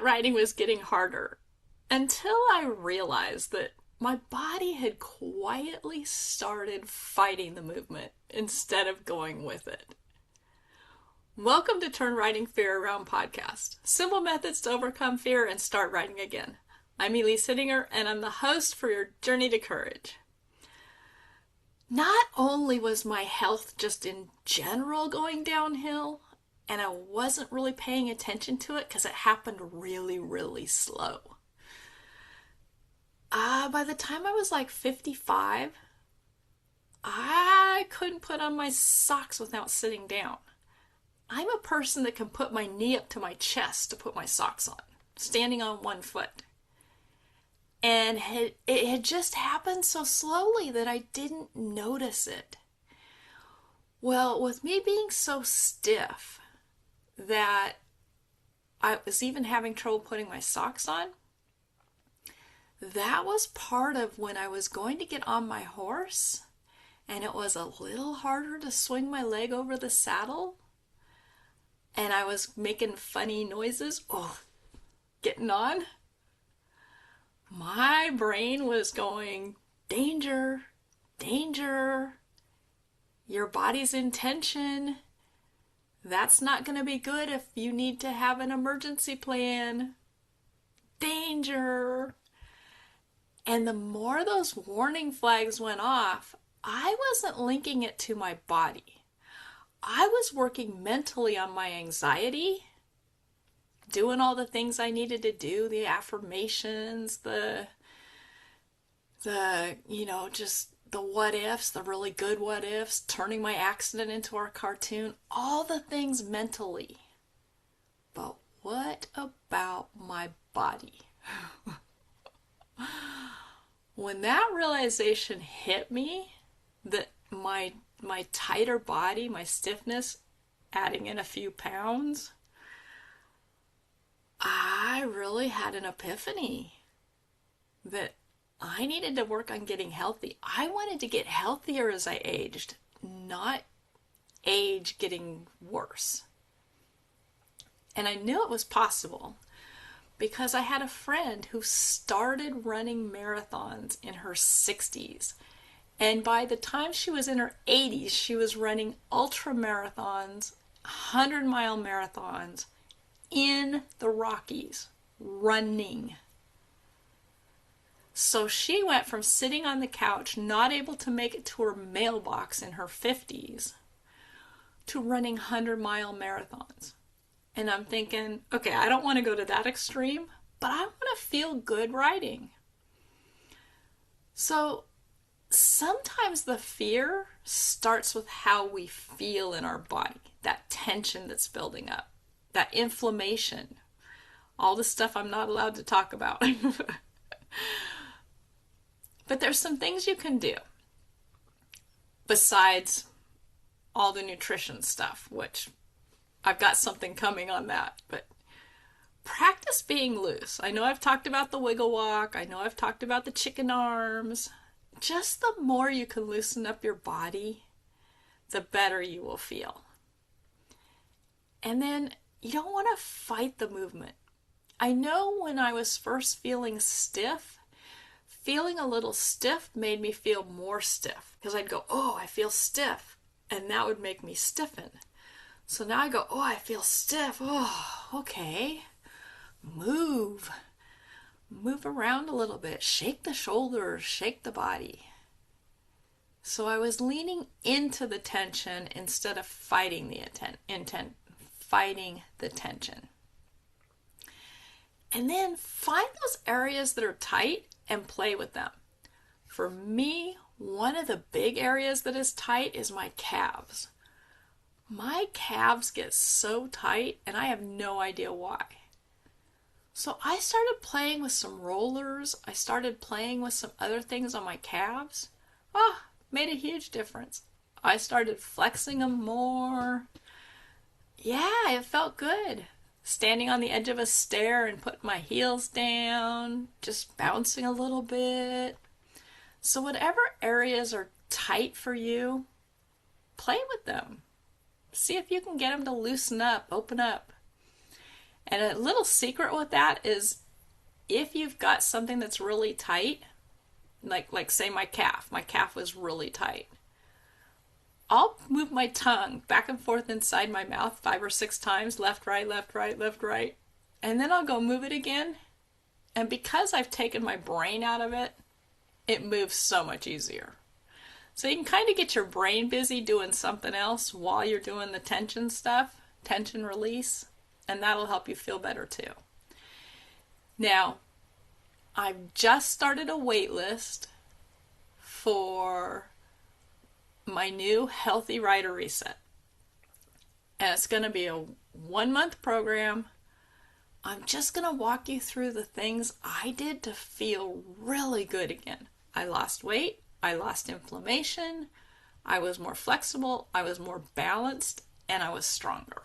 riding was getting harder until I realized that my body had quietly started fighting the movement instead of going with it. Welcome to Turn Riding Fear Around podcast. Simple methods to overcome fear and start riding again. I'm Elise Hittinger, and I'm the host for your Journey to Courage. Not only was my health just in general going downhill, and I wasn't really paying attention to it because it happened really, really slow. By the time I was like 55, I couldn't put on my socks without sitting down. I'm a person that can put my knee up to my chest to put my socks on, standing on one foot. And it had just happened so slowly that I didn't notice it. Well, with me being so stiff that I was even having trouble putting my socks on, that was part of when I was going to get on my horse and it was a little harder to swing my leg over the saddle and I was making funny noises, getting on. My brain was going, danger, danger, your body's in tension. That's not going to be good if you need to have an emergency plan. Danger. And the more those warning flags went off, I wasn't linking it to my body. I was working mentally on my anxiety, doing all the things I needed to do, the affirmations, just the what ifs, the really good what ifs, turning my accident into our cartoon, all the things mentally. But what about my body? When that realization hit me, that my tighter body, my stiffness, adding in a few pounds, I really had an epiphany that I needed to work on getting healthy. I wanted to get healthier as I aged, not age getting worse. And I knew it was possible because I had a friend who started running marathons in her 60s. And by the time she was in her 80s, she was running ultra marathons, 100-mile marathons in the Rockies, running. So she went from sitting on the couch, not able to make it to her mailbox in her 50s, to running 100-mile marathons. And I'm thinking, okay, I don't want to go to that extreme, but I want to feel good riding. So sometimes the fear starts with how we feel in our body, that tension that's building up, that inflammation, all the stuff I'm not allowed to talk about. But there's some things you can do besides all the nutrition stuff, which I've got something coming on that. But practice being loose. I know I've talked about the wiggle walk. I know I've talked about the chicken arms. Just the more you can loosen up your body, the better you will feel. And then you don't want to fight the movement. I know when I was first feeling stiff, feeling a little stiff made me feel more stiff because I'd go, I feel stiff, and that would make me stiffen. So now I go, I feel stiff. Okay. Move around a little bit, shake the shoulders, shake the body. So I was leaning into the tension instead of fighting the tension. And then find those areas that are tight and play with them. For me, one of the big areas that is tight is my calves. My calves get so tight and I have no idea why. So I started playing with some rollers. I started playing with some other things on my calves. Made a huge difference. I started flexing them more. Yeah, it felt good. Standing on the edge of a stair and putting my heels down, just bouncing a little bit. So whatever areas are tight for you, play with them. See if you can get them to loosen up, open up. And a little secret with that is if you've got something that's really tight, like say my calf was really tight. I'll move my tongue back and forth inside my mouth 5 or 6 times, left, right, left, right, left, right. And then I'll go move it again. And because I've taken my brain out of it, it moves so much easier. So you can kind of get your brain busy doing something else while you're doing the tension stuff, tension release, and that'll help you feel better too. Now, I've just started a wait list for my new Healthy Rider Reset. And it's going to be a 1-month program. I'm just going to walk you through the things I did to feel really good again. I lost weight, I lost inflammation, I was more flexible, I was more balanced, and I was stronger.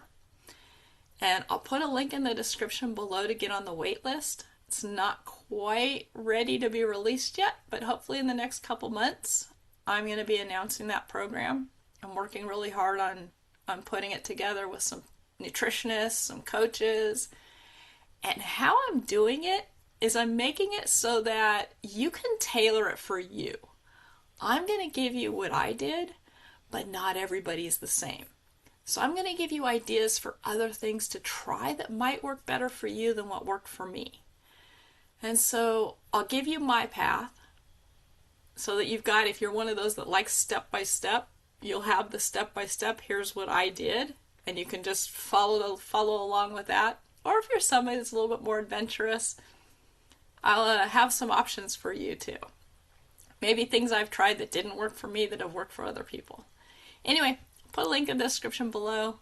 And I'll put a link in the description below to get on the wait list. It's not quite ready to be released yet, but hopefully in the next couple months, I'm going to be announcing that program. I'm working really hard on putting it together with some nutritionists, some coaches. And how I'm doing it is I'm making it so that you can tailor it for you. I'm going to give you what I did, but not everybody's the same. So I'm going to give you ideas for other things to try that might work better for you than what worked for me. And so I'll give you my path so that you've got, if you're one of those that likes step by step, you'll have the step by step, here's what I did, and you can just follow along with that. Or if you're somebody that's a little bit more adventurous, I'll have some options for you too. Maybe things I've tried that didn't work for me that have worked for other people. Anyway, put a link in the description below.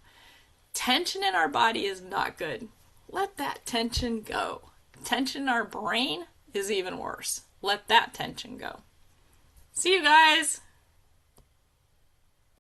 Tension in our body is not good. Let that tension go. Tension in our brain is even worse. Let that tension go. See you guys!